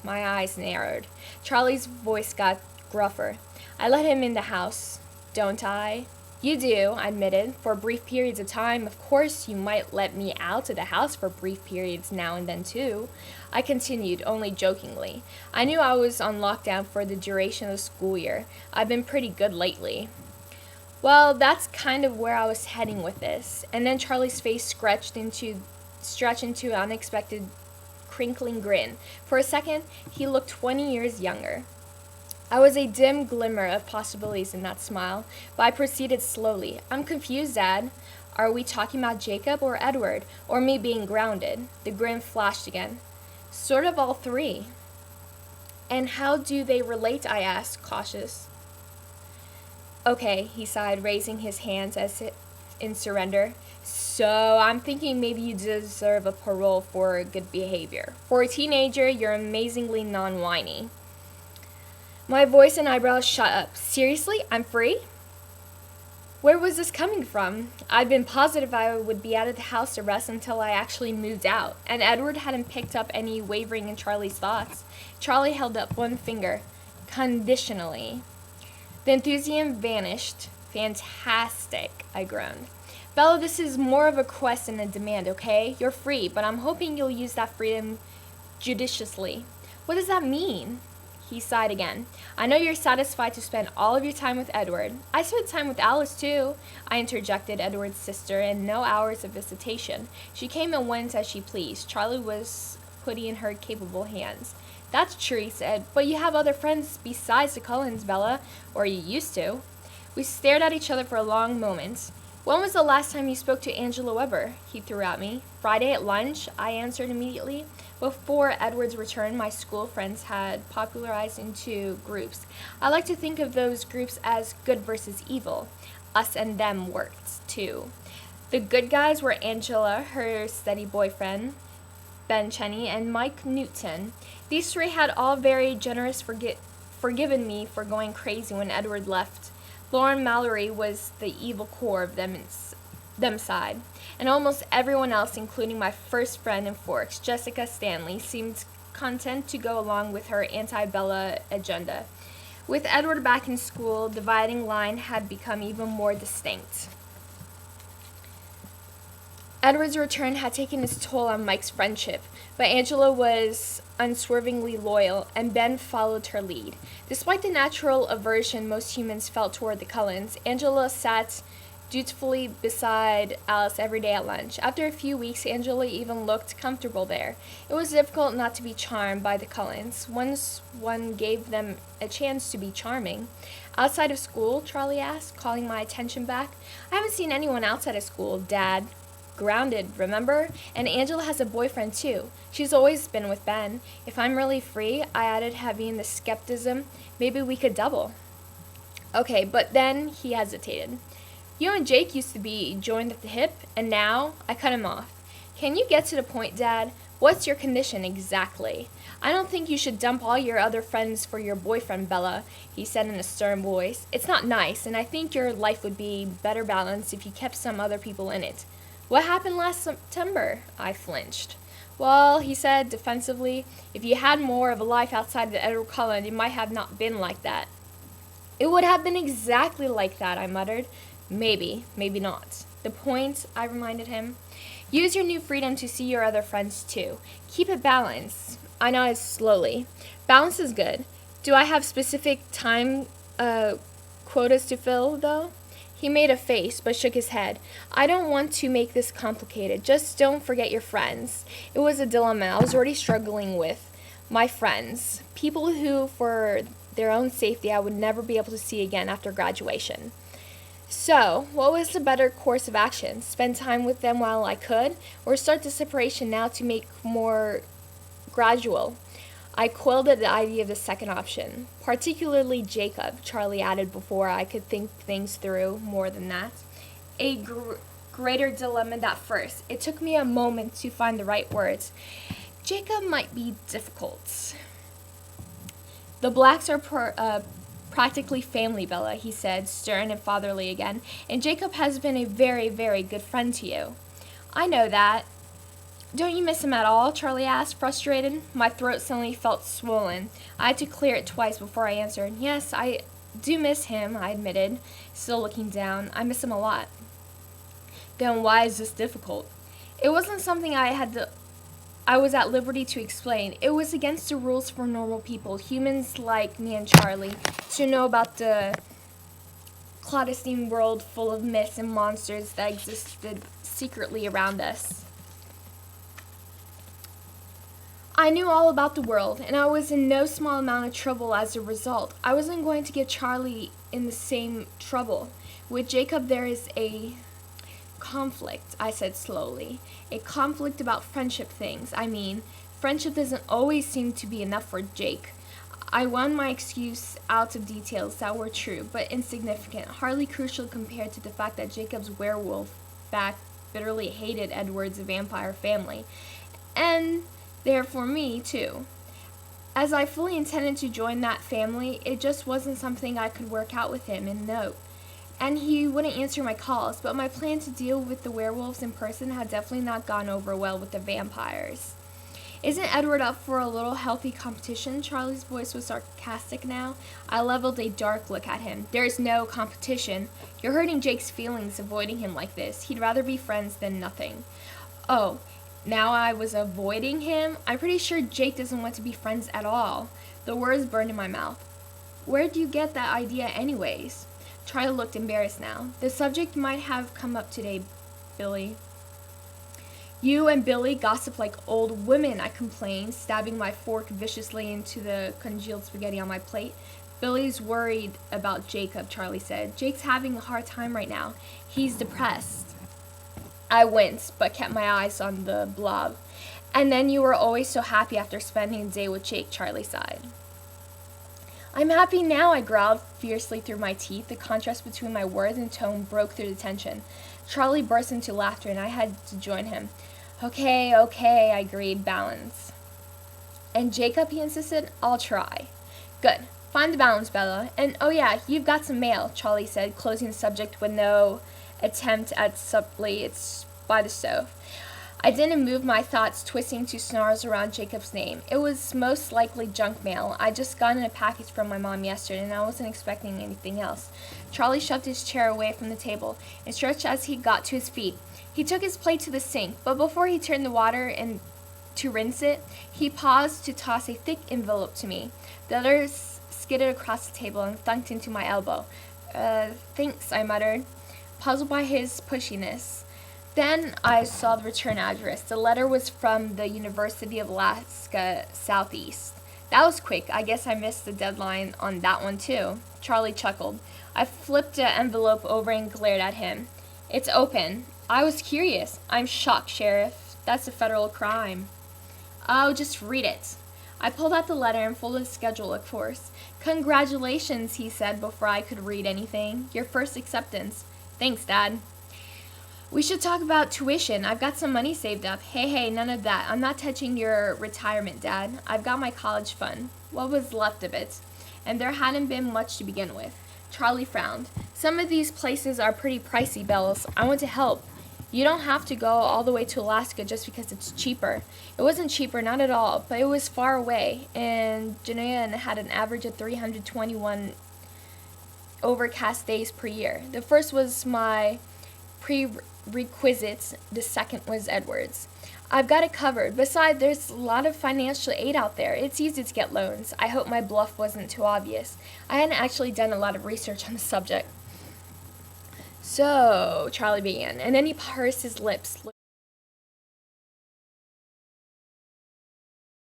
My eyes narrowed. Charlie's voice got gruffer. I let him in the house, don't I? You do, I admitted, for brief periods of time. Of course, you might let me out of the house for brief periods now and then, too. I continued, only jokingly. I knew I was on lockdown for the duration of the school year. I've been pretty good lately. Well, that's kind of where I was heading with this. And then Charlie's face stretched into an unexpected crinkling grin. For a second, he looked 20 years younger. I was a dim glimmer of possibilities in that smile, but I proceeded slowly. I'm confused, Dad. Are we talking about Jacob or Edward, or me being grounded? The grin flashed again. Sort of all three. And how do they relate? I asked, cautious. Okay, he sighed, raising his hands as if in surrender. So I'm thinking maybe you deserve a parole for good behavior. For a teenager, you're amazingly non-whiny. My voice and eyebrows shot up. Seriously? I'm free? Where was this coming from? I'd been positive I would be out of the house arrest until I actually moved out, and Edward hadn't picked up any wavering in Charlie's thoughts. Charlie held up one finger. Conditionally. The enthusiasm vanished. Fantastic, I groaned. Bella, this is more of a request than a demand, okay? You're free, but I'm hoping you'll use that freedom judiciously. What does that mean? He sighed again. I know you're satisfied to spend all of your time with Edward. I spent time with Alice, too. I interjected, Edward's sister, in no hours of visitation. She came and went as she pleased. Charlie was putting in her capable hands. That's true, he said, but you have other friends besides the Cullens, Bella, or you used to. We stared at each other for a long moment. When was the last time you spoke to Angela Weber? He threw at me. Friday at lunch, I answered immediately. Before Edward's return, my school friends had popularized into groups. I like to think of those groups as good versus evil. Us and them worked, too. The good guys were Angela, her steady boyfriend, Ben Cheney, and Mike Newton. These three had all very generous forgiven me for going crazy when Edward left. Lauren Mallory was the evil core of them side, and almost everyone else, including my first friend in Forks, Jessica Stanley, seemed content to go along with her anti-Bella agenda. With Edward back in school, the dividing line had become even more distinct. Edward's return had taken its toll on Mike's friendship, but Angela was unswervingly loyal, and Ben followed her lead. Despite the natural aversion most humans felt toward the Cullens, Angela sat dutifully beside Alice every day at lunch. After a few weeks, Angela even looked comfortable there. It was difficult not to be charmed by the Cullens, once one gave them a chance to be charming. Outside of school? Charlie asked, calling my attention back. I haven't seen anyone outside of school, Dad. Grounded, remember? And Angela has a boyfriend, too. She's always been with Ben. If I'm really free, I added, heavy in the skepticism, maybe we could double. Okay, but then he hesitated. You and Jake used to be joined at the hip, and now I cut him off. Can you get to the point, Dad? What's your condition exactly? I don't think you should dump all your other friends for your boyfriend, Bella, he said in a stern voice. It's not nice, and I think your life would be better balanced if you kept some other people in it. What happened last September? I flinched. Well, he said defensively, if you had more of a life outside of Edward Cullen, it might have not been like that. It would have been exactly like that, I muttered. Maybe, maybe not. The point, I reminded him. Use your new freedom to see your other friends, too. Keep it balanced. I nodded slowly. Balance is good. Do I have specific time quotas to fill, though? He made a face, but shook his head. I don't want to make this complicated. Just don't forget your friends. It was a dilemma I was already struggling with. My friends. People who, for their own safety, I would never be able to see again after graduation. So, what was the better course of action? Spend time with them while I could, or start the separation now to make more gradual? I quailed at the idea of the second option, particularly Jacob, Charlie added before I could think things through more than that. A greater dilemma than first. It took me a moment to find the right words. Jacob might be difficult. The Blacks are practically family, Bella, he said, stern and fatherly again, and Jacob has been a very, very good friend to you. I know that. Don't you miss him at all? Charlie asked, frustrated. My throat suddenly felt swollen. I had to clear it twice before I answered. Yes, I do miss him, I admitted, still looking down. I miss him a lot. Then why is this difficult? It wasn't something I was at liberty to explain. It was against the rules for normal people, humans like me and Charlie, to know about the clandestine world full of myths and monsters that existed secretly around us. I knew all about the world, and I was in no small amount of trouble as a result. I wasn't going to get Charlie in the same trouble. With Jacob, there is a conflict, I said slowly. A conflict about friendship things. I mean, friendship doesn't always seem to be enough for Jake. I won my excuse out of details that were true, but insignificant, hardly crucial compared to the fact that Jacob's werewolf back bitterly hated Edward's vampire family. And therefore me, too. As I fully intended to join that family, it just wasn't something I could work out with him in note. And he wouldn't answer my calls, but my plan to deal with the werewolves in person had definitely not gone over well with the vampires. Isn't Edward up for a little healthy competition? Charlie's voice was sarcastic now. I leveled a dark look at him. There's no competition. You're hurting Jake's feelings avoiding him like this. He'd rather be friends than nothing. Oh, now I was avoiding him? I'm pretty sure Jake doesn't want to be friends at all. The words burned in my mouth. Where'd you get that idea anyways? Charlie looked embarrassed now. The subject might have come up today, Billy. You and Billy gossip like old women, I complained, stabbing my fork viciously into the congealed spaghetti on my plate. Billy's worried about Jacob, Charlie said. Jake's having a hard time right now. He's depressed. I winced, but kept my eyes on the blob. And then you were always so happy after spending the day with Jake, Charlie sighed. I'm happy now, I growled fiercely through my teeth. The contrast between my words and tone broke through the tension. Charlie burst into laughter, and I had to join him. Okay, I agreed, balance. And Jacob, he insisted, I'll try. Good. Find the balance, Bella. And oh yeah, you've got some mail, Charlie said, closing the subject with no attempt at subtly. It's by the stove. I didn't move, my thoughts twisting to snarls around Jacob's name. It was most likely junk mail. I'd just gotten a package from my mom yesterday, and I wasn't expecting anything else. Charlie shoved his chair away from the table and stretched as he got to his feet. He took his plate to the sink, but before he turned the water in to rinse it, he paused to toss a thick envelope to me. The other skidded across the table and thunked into my elbow. Thanks, I muttered, puzzled by his pushiness. Then I saw the return address. The letter was from the University of Alaska Southeast. That was quick. I guess I missed the deadline on that one too. Charlie chuckled. I flipped the envelope over and glared at him. It's open. I was curious. I'm shocked, Sheriff. That's a federal crime. Oh, just read it. I pulled out the letter and folded the schedule, of course. Congratulations, he said before I could read anything. Your first acceptance. Thanks, Dad. We should talk about tuition. I've got some money saved up. Hey, none of that. I'm not touching your retirement, Dad. I've got my college fund. What was left of it? And there hadn't been much to begin with. Charlie frowned. Some of these places are pretty pricey, Bells. I want to help. You don't have to go all the way to Alaska just because it's cheaper. It wasn't cheaper, not at all, but it was far away, and Genoa had an average of 321 overcast days per year. The first was my prerequisites, the second was Edward's. I've got it covered. Besides, there's a lot of financial aid out there. It's easy to get loans. I hope my bluff wasn't too obvious. I hadn't actually done a lot of research on the subject. So, Charlie began, and then he pursed his lips.